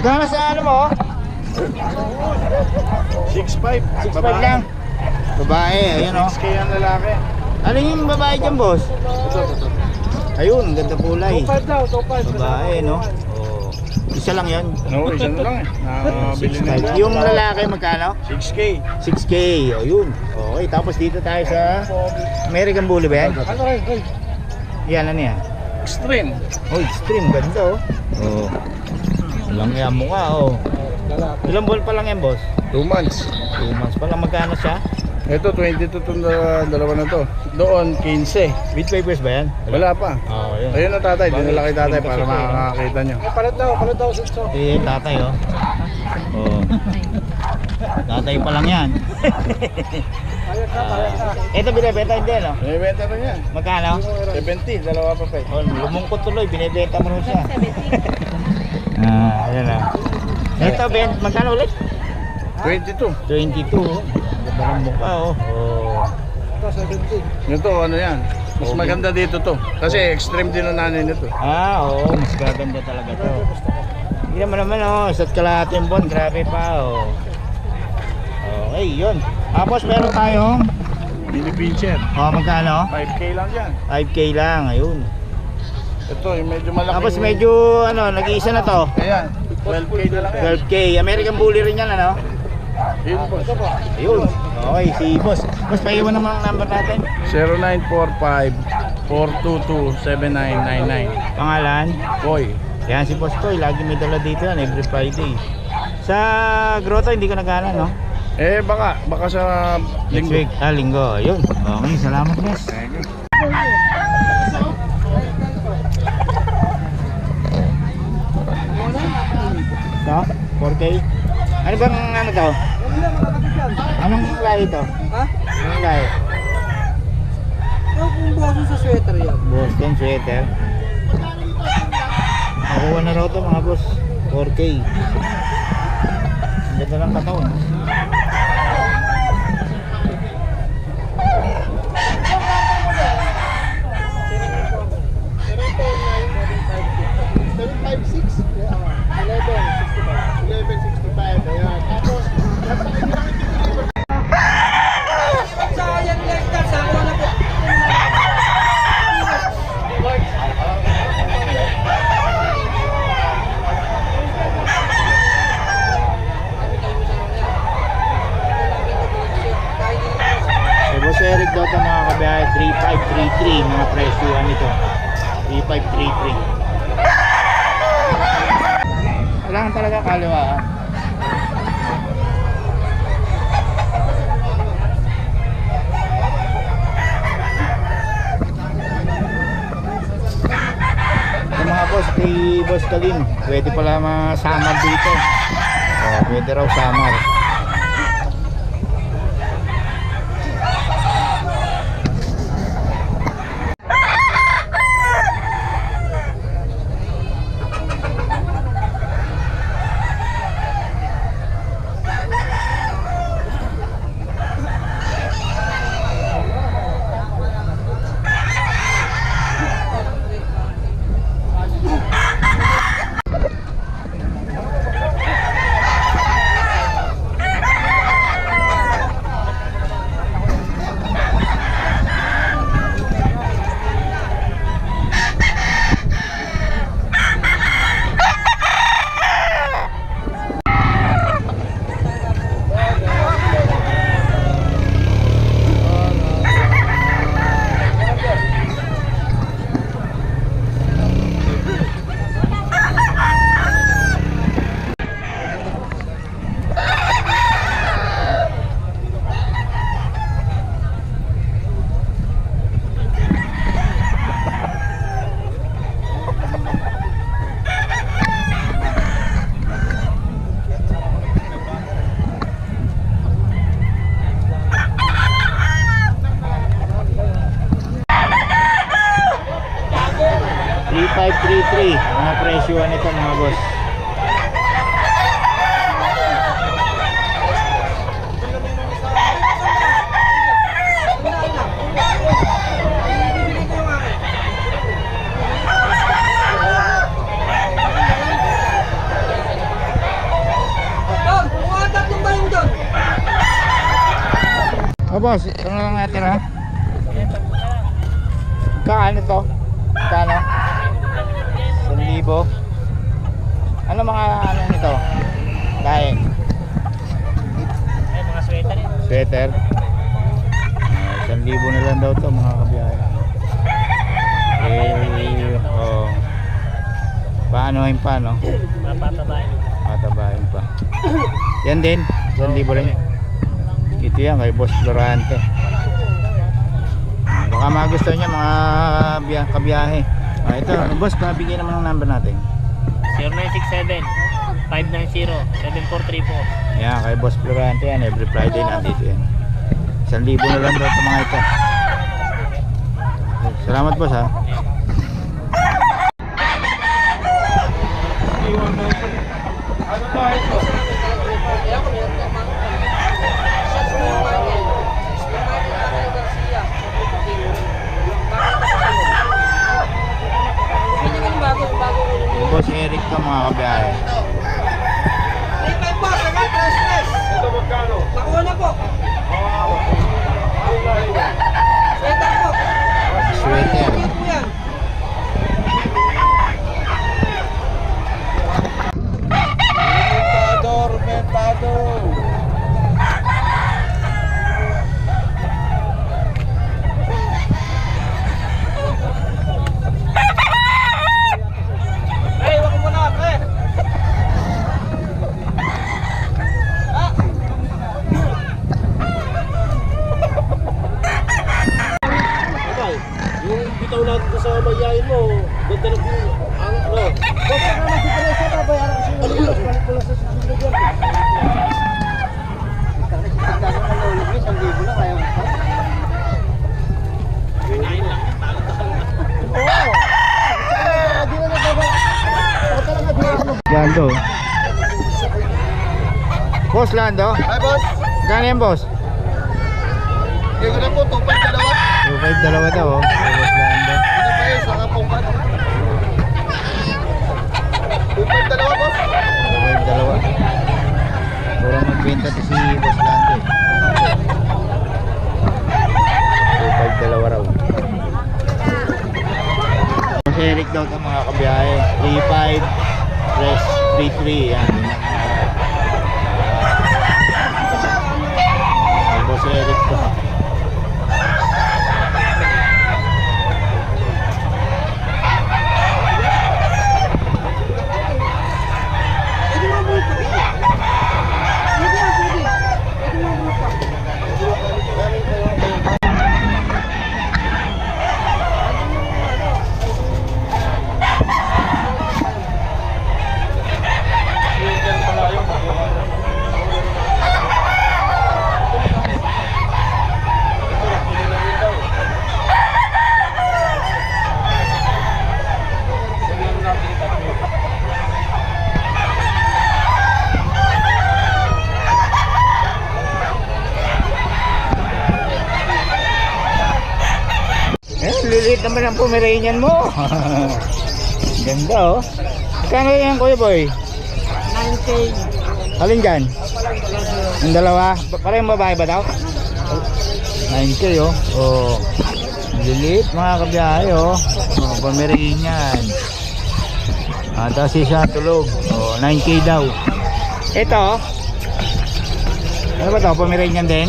Gana sa ano mo? 6'5". 6'5 lang. Babae, ayun o. 6K ang lalaki. Ano yung babae dyan, boss? Ito. Ayun, ang ganda kulay. 2'5 daw, 2'5. Babae, no? Oh. Isa lang yan. No, isa na lang eh. Nakabili na 6'5. Yung lalaki magkano? 6K. 6K, o yun. Okay, tapos dito tayo sa American Bully ba yan? Ano rin? Yan, ano yan? Extreme. Oh, extreme, ganda oh. Oh. Walang yan mukha oh. Ilang buwan pa lang yan, boss? 2 months. 2 months pa lang. Magkano siya? Ito, 22 itong dalawa na to. Doon, 15. With papers ba yan? Wala pa. Oo, yun. Ayun na tatay, dinala kay tatay para Kasi makakita nyo. Palit daw, sitso. yung tatay oh. Oh. Tatay pa lang yan. Ito binibenta hindi no? Binibenta rin yan. Magkano? 70, dalawa pa pa. Oh, lumungkot tuloy, binibenta mo rin siya. Ayan na. Ito, magkano ulit? 22. 22. Ganda ng mukha oh. Oh. Ito, ano yan? Mas maganda dito to. Kasi extreme din ang nanay nito. Oo, mas gaganda talaga to. Hindi naman oh, isa't kalahati yung buwan, grabe pa oh. Okay, yun. Tapos meron tayong Mini pincher. magkano? 5K lang yan. 5K lang, ayun. Ito, yung medyo malaki. Tapos medyo ano, nag-iisa na to. Ayan, 12K na lang yan. 12K, American Bully rin yan ano? Yun po. Ayun. Okay, si boss. Boss, paiwan naman ang number natin. 0945-422-7999. Pangalan? Boy. Yan si Boss Toy, lagi may dala dito yan every Friday. Sa grotto hindi ko nagana no? Baka sa Next linggo. week, linggo. Ayun. Okay, salamat boss. Ito? 4K? Ano bang ano to? Anong lahi to? Ha? Anong lahi? Kung Boston sa sweater yan. Boston sweater. Nakuha na raw to mga boss. 4K. Ang ganda ng katawan. Sayang lang ka, sako na po. Boss Eric daw ito mga kabiyahe, 3533 mga presyuhan nito. 3533. Kailangan talaga kaliwa ha. Yung mga boss, kay Boss Kalim, pwede pala masamar dito. Pwede raw samar. boss, ito na lang natin ha. Kaano to? Kano? 1,000. Ano mga ano nito? Lain. Ay, mga sweater yun. Sweater. 1,000 na lang daw to mga kabiyahe. Oh. Paanohin pa no? Mapatabayin. Patabahin pa. Yan din, 1,000 rin. Ito yan kay Boss Florante. Baka magustuhan niya mga kabiyahe. Ito, boss, pabigay naman ang number natin. 0967-590-7434. Yan, kay Boss Florante yan. Every Friday nandito yan. 1,000 na lang daw ito mga ito. Salamat boss ha. Ano ba ito? Boss Eric to mga kabiyahe. Ito magkano? Nakuha na po. Sweater po. Sweater. Cute po yan. Rumentado. Hey, wag mo na, pre. Yung bitaw natin sa mayayin mo, ganda na po. Ano? Basta na nag-diferensya na bayaran ko sa inyo. Balik ko lang sa susunod yan. Pagkano na naulit mo, 1,000 na kaya mo pa. Oo. Di na nagbaga. Ako talaga di ako. Lando. Boss Lando. Hi boss, Gano yan boss? hindi ko na po 2.2. 2.5 dalawa daw oh. Kay Boss Lando. Ano ba yun? Sa kapungan. 2.2 boss. 2.5 dalawa. Kurang magbenta to si Boss Lando eh. 2.5 dalawa raw. Boss Eric daw ito mga kabiyahe. 3.5 press 3.3 yan. Boss Eric to. Pwede mo buto. Pwede mo buto. Pwede mo buto. Lilit naman ang Pomeranian mo. Ganda oh. Kano yan kuya boy? 9K. Alin dyan? Ang dalawa? Parang babae ba daw? 9K oh. Oh. Lilit mga kabiyahe oh. Oh, Pomeranian. Tapos siya tulog. Oh, 9K daw. Ito ano ba to? Pomeranian din?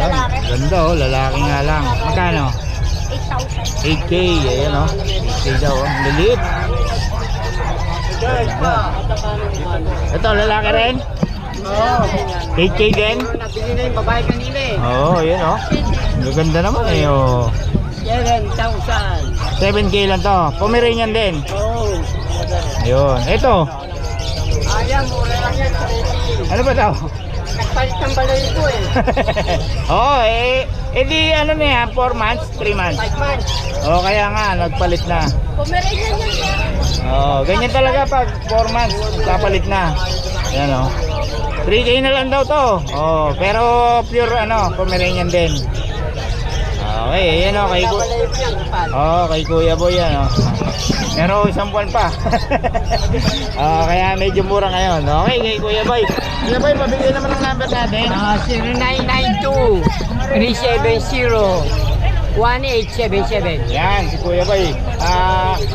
Lalaki. Ganda oh. Lalaki nga lang. Magkano? 8,000. 8K, ayan o. 8K daw o. Lilit. Ito, lalaki rin? Oo. 8K din? Nabili na yung babae kanina eh. Oo, ayan o. Gaganda naman eh o. 7,000. 7K lang to. Pomeranian din. Oo. Ayun. Ito. Ayan, mura lang yan. Ano ba daw? Nagpalit ng balay ko eh. Oo, di ano na yan? 4 months? 3 months? 5 months. Oo, kaya nga, nagpalit na. Pomeranian yan siya. Oo, ganyan talaga pag 4 months, kapalit na. Ayan o. 3K na lang daw to. Oo, pero pure ano, Pomeranian din. Okay, ayan o, kay Balay ko yan, kapal. kay Kuya Boy yan o. Pero isang buwan pa. Kaya medyo mura ngayon. Okay, kay Kuya Boy. Kuya Boy, pabigyan naman ang number natin. 0992 370 1877. Yan, si Kuya Boy.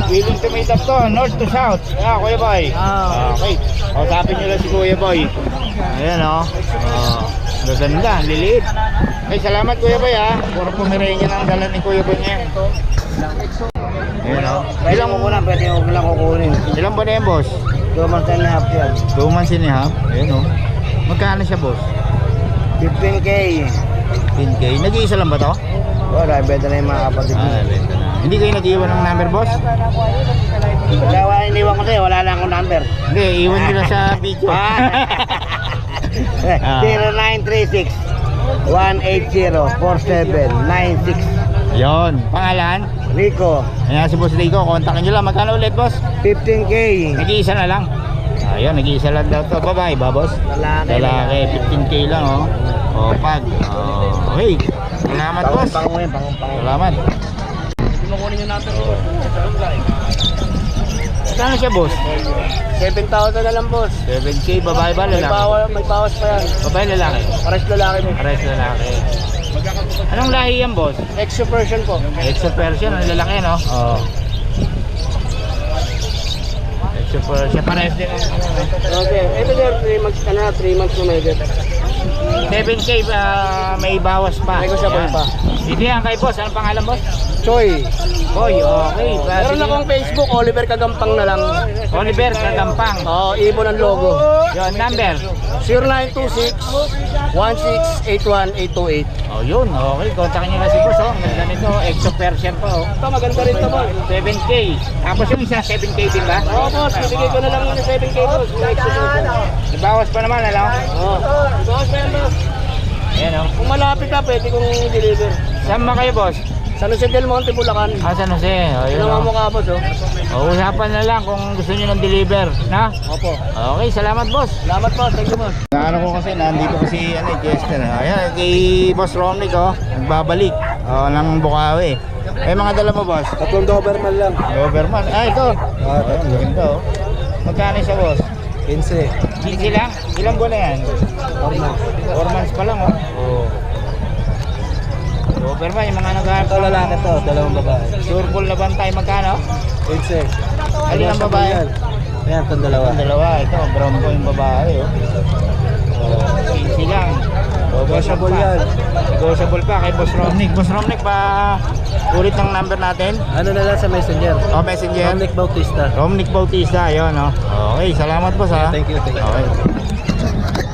Willing to meet up to, north to south. Kuya Boy. Okay. Kausapin nyo lang si Kuya Boy. Ayan gaganda, liliit. Okay, salamat Kuya Boy Puro pumirenya ng dala ni Kuya Boy ngayon. Ayan Ilang mo muna, pwede mo lang kukunin. Ilang ba na yan, boss? 2 months and a half yan. 2 months and a half. Ayan Magkano siya, boss? 15K. 10K. Nag-iisa lang ba to? Wala, benta na yung mga kapatid mo. Benta na. Hindi kayo nag-iwan ng number, boss? Kaya iniwan ko sa'yo, wala lang akong number. Hindi, iwan nyo lang sa video. 0936 180 4796. Yon, pangalan? Rico, Ayan si Boss Rico, kontakin nyo lang. Magkano ulit, boss? 15K. Nag-iisa na lang. Ayun, nag-iisa lang daw to. Babae ba, boss? Lalaki, 15K lang, pag. Okay. Salamat, boss. Salamat. Pinukunin nyo natin. Magkano siya, boss? 7,000 na lang, boss. 7K, babae ba, lalaki? May bawas pa yan. Babae, lalaki? Pares lalaki mo. Pares lalaki. Anong lahi yan, boss? Extra version po. Exo Persian, ang lalaki, no? Oo. Exo Persian, pares din. Okay. Ito sir, 3 months ka na, 3 months na may get. 7K, may bawas pa. Negotiable Yan. pa. Dito yan kay boss. Anong pangalan, boss? Choi. Boy, okay. Meron akong Facebook, Oliver Kagampang na lang. Oliver Kagampang. Ibon ang logo. Yon, number. 0926 1681828. Yun. Okay, kontakin nyo na si boss, Ang ganda nito. Exo Persian pa, Ito, maganda rin ito, boss. 7K. Tapos yung isa, 7K din ba? Oo, boss. Bibigay ko na lang ng 7K, boss. May bawas pa naman, alam? Boss, meron, boss. Ayan, Kung malapit ka, pwede kong deliver. Saan ba kayo, boss? San Jose del Monte, Bulacan. San Jose. Ayun, Ginawa mo ka, boss, usapan na lang kung gusto nyo ng deliver, na? Opo. Okay, salamat, boss. Salamat, boss. Thank you, boss. Ano ko kasi, nandito kasi Chester. Ayan, kay Boss Romnick, nagbabalik ng Bukawi. Mga dala mo, boss? 3 Doberman lang. Doberman. Ito. Ang ganda, Magkano siya, boss? 15. 15 lang? Ilang buwan na yan? 4 months pa lang, Doberman, yung mga naghahanap. Ito lalaki to, 2 babae. Surbol na bantay, magkano? 15. Alin ang babae? Ayan, itong dalawa. Ang dalawa, ito, brown po yung babae, 15 lang. Negotiable pa. yan. Negotiable pa kay Boss Romnick. Boss Romnick, ulit ng number natin. Ano na lang sa messenger? Messenger. Dominic Bautista. Romnick Bautista, yun, Okay, salamat, boss, ha. Thank you. Okay.